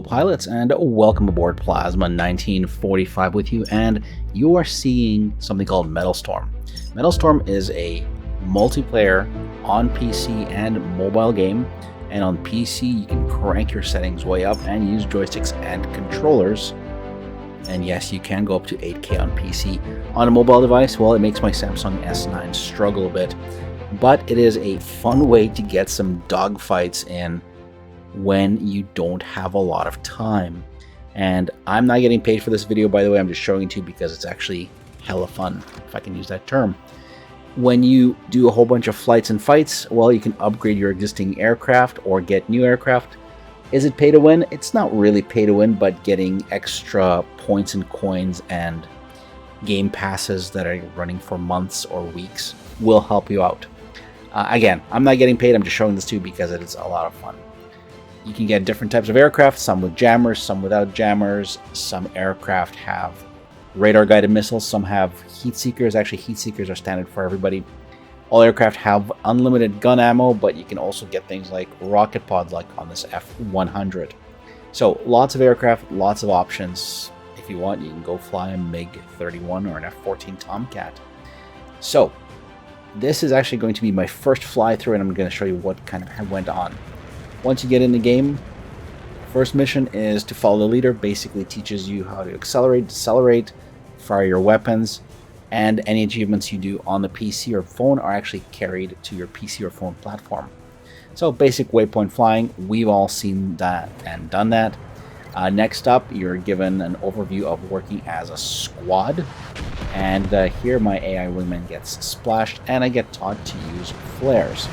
pilots, and welcome aboard Plasma 1945 with you, and you are seeing something called Metalstorm. Metalstorm is a multiplayer on PC and mobile game, and on PC you can crank your settings way up and use joysticks and controllers. And yes, you can go up to 8K on PC. On a mobile device, well, it makes my Samsung S9 struggle a bit, but it is a fun way to get some dogfights in when you don't have a lot of time. And I'm not getting paid for this video, by the way. I'm just showing it to you because it's actually hella fun, if I can use that term. When you do a whole bunch of flights and fights, well, you can upgrade your existing aircraft or get new aircraft. Is it pay to win? It's not really pay to win, but getting extra points and coins and game passes that are running for months or weeks will help you out. Again, I'm not getting paid. I'm just showing this to you because it is a lot of fun. You can get different types of aircraft, some with jammers, some without jammers. Some aircraft have radar-guided missiles, some have heat seekers. Actually, heat seekers are standard for everybody. All aircraft have unlimited gun ammo, but you can also get things like rocket pods, like on this F-100. So lots of aircraft, lots of options. If you want, you can go fly a MiG-31 or an F-14 Tomcat. So this is actually going to be my first fly through, and I'm going to show you what kind of went on. Once you get in the game, first mission is to follow the leader. Basically teaches you how to accelerate, decelerate, fire your weapons, and any achievements you do on the PC or phone are actually carried to your PC or phone platform. So basic waypoint flying, we've all seen that and done that. Next up, you're given an overview of working as a squad. And here my AI wingman gets splashed, and I get taught to use flares.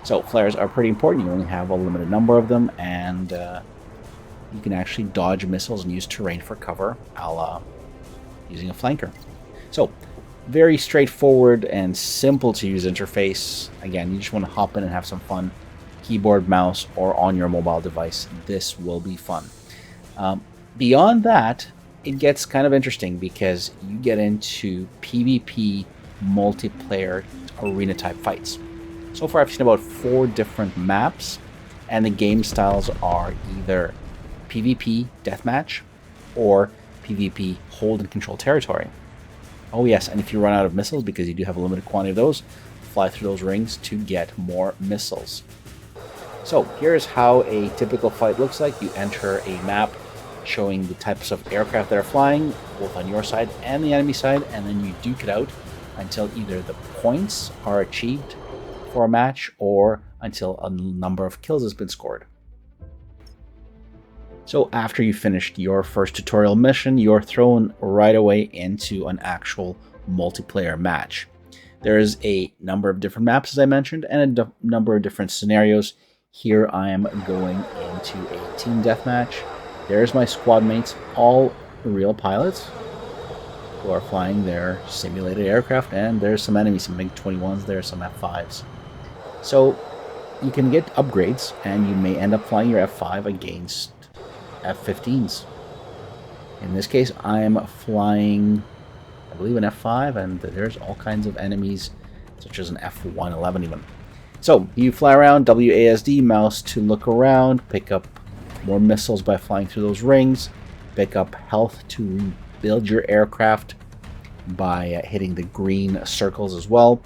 So flares are pretty important. You only have a limited number of them, and you can actually dodge missiles and use terrain for cover, a la using a flanker. So very straightforward and simple to use interface. Again, you just want to hop in and have some fun. Keyboard, mouse, or on your mobile device. This will be fun. Beyond that, it gets kind of interesting because you get into PvP multiplayer arena type fights. So far I've seen about 4 different maps, and the game styles are either PvP deathmatch or PvP hold and control territory. Oh yes, and if you run out of missiles, because you do have a limited quantity of those, fly through those rings to get more missiles. So here's how a typical fight looks like. You enter a map showing the types of aircraft that are flying, both on your side and the enemy side, and then you duke it out until either the points are achieved for a match or until a number of kills has been scored. So after you finished your first tutorial mission, you're thrown right away into an actual multiplayer match. There is a number of different maps, as I mentioned, and a number of different scenarios. Here I am going into a team deathmatch. There's my squad mates, all real pilots who are flying their simulated aircraft, and there's some enemies, some MiG-21s there, some F-5s. So you can get upgrades, and you may end up flying your F-5 against F-15s. In this case, I'm flying, I believe, an F-5, and there's all kinds of enemies, such as an F-111 even. So you fly around, WASD, mouse to look around, pick up more missiles by flying through those rings, pick up health to rebuild your aircraft by hitting the green circles as well.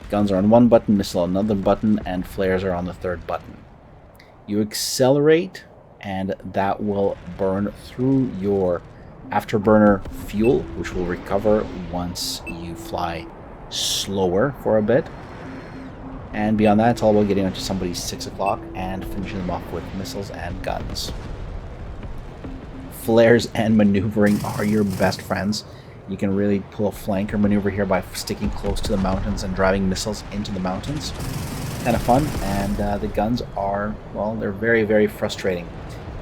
Guns are on one button, missile on another button, and flares are on the third button. You accelerate, and that will burn through your afterburner fuel, which will recover once you fly slower for a bit. And beyond that, it's all about getting onto somebody's 6 o'clock and finishing them off with missiles and guns. Flares and maneuvering are your best friends. You can really pull a flanker maneuver here by sticking close to the mountains and driving missiles into the mountains. Kind of fun, and the guns are, well, they're very, very frustrating.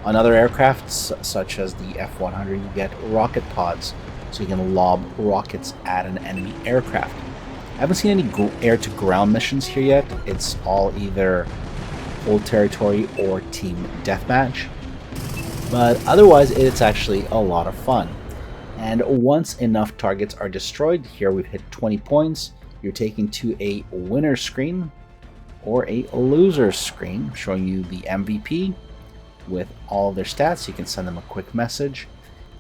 On other aircrafts, such as the F-100, you get rocket pods, so you can lob rockets at an enemy aircraft. I haven't seen any air-to-ground missions here yet. It's all either hold territory or team deathmatch. But otherwise, it's actually a lot of fun. And once enough targets are destroyed, here we've hit 20 points, you're taken to a winner screen or a loser screen showing you the MVP, with all of their stats. You can send them a quick message,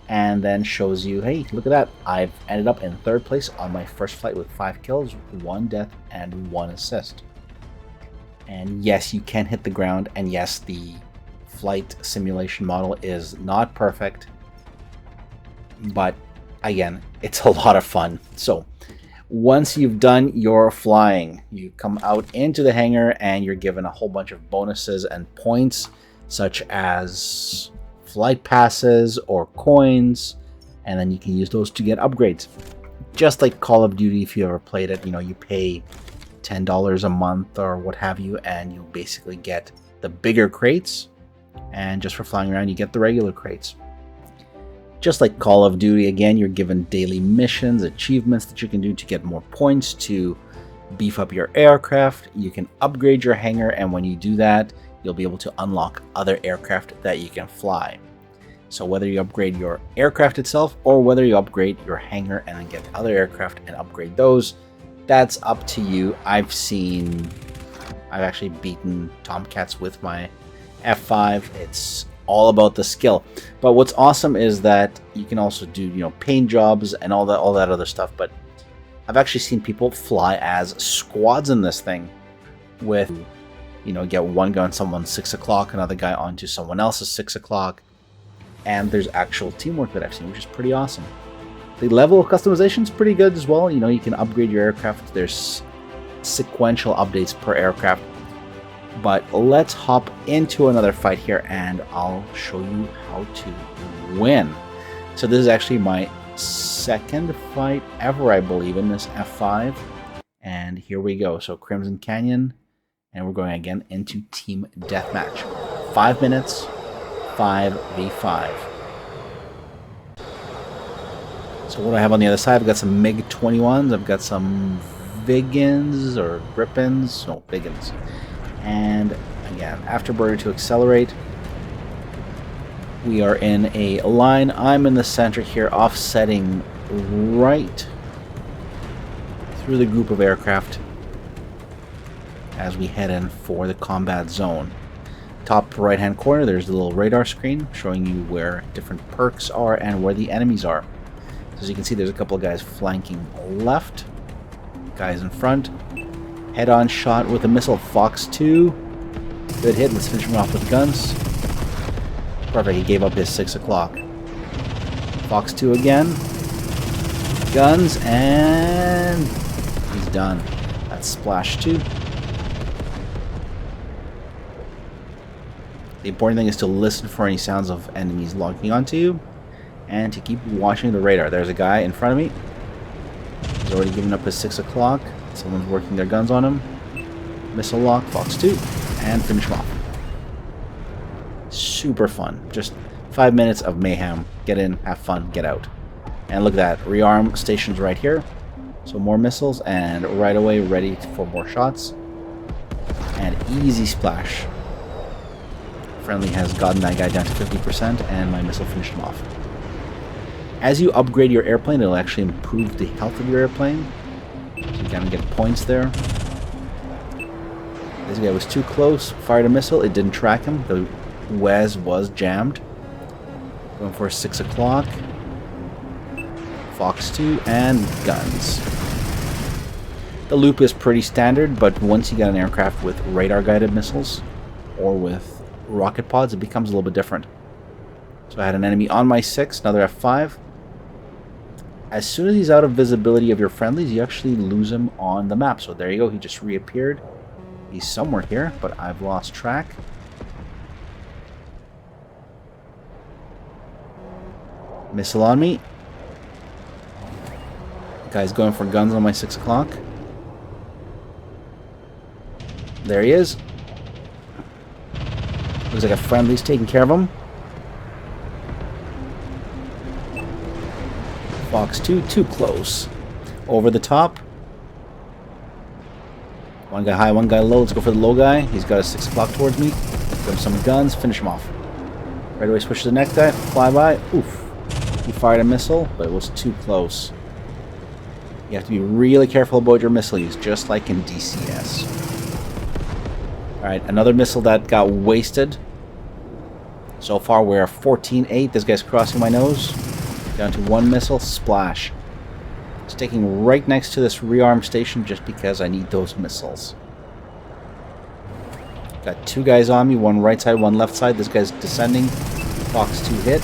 and then shows you, hey, look at that. I've ended up in 3rd place on my first flight with 5 kills, 1 death, and 1 assist. And yes, you can hit the ground, and yes, the flight simulation model is not perfect, but again, it's a lot of fun. So once you've done your flying, you come out into the hangar and you're given a whole bunch of bonuses and points, such as flight passes or coins, and then you can use those to get upgrades. Just like Call of Duty, if you ever played it, you pay $10 a month or what have you, and you basically get the bigger crates, and just for flying around you get the regular crates. Just like Call of Duty, again, you're given daily missions, achievements that you can do to get more points to beef up your aircraft. You can upgrade your hangar, and when you do that, you'll be able to unlock other aircraft that you can fly. So whether you upgrade your aircraft itself or whether you upgrade your hangar and then get other aircraft and upgrade those, that's up to you. I've actually beaten tomcats with my F5. It's all about the skill. But what's awesome is that you can also do, paint jobs and all that other stuff. But I've actually seen people fly as squads in this thing with, get one guy on someone's 6 o'clock, another guy onto someone else's 6 o'clock. And there's actual teamwork that I've seen, which is pretty awesome. The level of customization is pretty good as well. You can upgrade your aircraft. There's sequential updates per aircraft. But let's hop into another fight here, and I'll show you how to win. So this is actually my 2nd fight ever, I believe, in this F5. And here we go. So Crimson Canyon, and we're going again into Team Deathmatch. 5 minutes, 5v5. So what do I have on the other side? I've got some MiG-21s. I've got some Vigans or Gripens. No, Vigans. And again, afterburner to accelerate. We are in a line. I'm in the center here, offsetting right through the group of aircraft as we head in for the combat zone. Top right hand corner, there's the little radar screen showing you where different perks are and where the enemies are. So as you can see, there's a couple of guys flanking left, guys in front. Head-on shot with a missile. Fox2. Good hit. Let's finish him off with guns. Perfect. He gave up his 6 o'clock. Fox2 again. Guns, and he's done. That's Splash 2. The important thing is to listen for any sounds of enemies locking onto you, and to keep watching the radar. There's a guy in front of me. He's already given up his 6 o'clock. Someone's working their guns on him. Missile lock, Fox2, and finish him off. Super fun. Just 5 minutes of mayhem. Get in, have fun, get out. And look at that. Rearm station's right here. So more missiles, and right away ready for more shots. And easy splash. Friendly has gotten that guy down to 50%, and my missile finished him off. As you upgrade your airplane, it'll actually improve the health of your airplane. So you kind of get points there. This guy was too close. Fired a missile. It didn't track him. The Wes was jammed. Going for 6 o'clock. Fox2 and guns. The loop is pretty standard, but once you get an aircraft with radar-guided missiles or with rocket pods, it becomes a little bit different. So I had an enemy on my 6, another F5. As soon as he's out of visibility of your friendlies, you actually lose him on the map. So there you go, he just reappeared. He's somewhere here, but I've lost track. Missile on me. Guy's going for guns on my 6 o'clock. There he is. Looks like a friendly's taking care of him. Fox2, too close. Over the top. One guy high, one guy low. Let's go for the low guy. He's got a 6 o'clock towards me. Give him some guns, finish him off. Right away, switch to the next guy. Fly by. Oof. He fired a missile, but it was too close. You have to be really careful about your missile use, just like in DCS. Alright, another missile that got wasted. So far we're 14-8. This guy's crossing my nose. Down to 1 missile. Splash. Sticking right next to this rearm station just because I need those missiles. Got 2 guys on me. 1 right side, 1 left side. This guy's descending. Fox2 hit.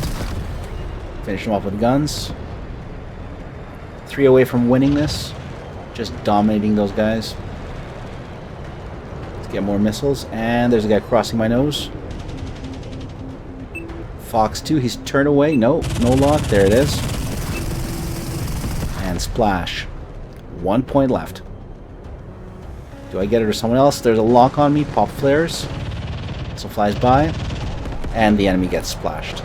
Finish him off with guns. 3 away from winning this. Just dominating those guys. Let's get more missiles. And there's a guy crossing my nose. Fox2, he's turned away. No lock. There it is. And splash. 1 point left. Do I get it or someone else? There's a lock on me. Pop flares. So flies by. And the enemy gets splashed.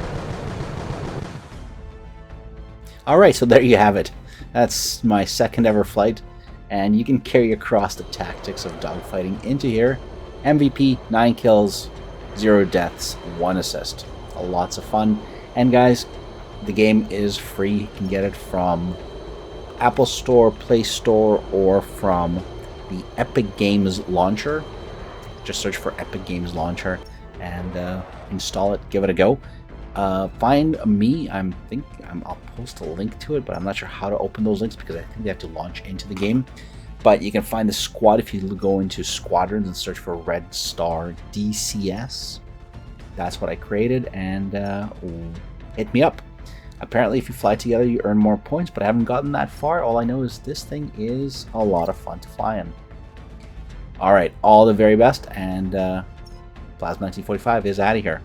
Alright, so there you have it. That's my 2nd ever flight. And you can carry across the tactics of dogfighting into here. MVP, 9 kills, 0 deaths, 1 assist. Lots of fun. And guys, the game is free. You can get it from Apple Store, Play Store, or from the Epic Games launcher. Just search for Epic Games launcher and install it. Give it a go. Find me. I'll post a link to it, but I'm not sure how to open those links because I think they have to launch into the game. But you can find the squad if you go into squadrons and search for REDSTAR DCS. That's what I created, and hit me up. Apparently, if you fly together, you earn more points, but I haven't gotten that far. All I know is this thing is a lot of fun to fly in. Alright, all the very best, and Plasma 1945 is out of here.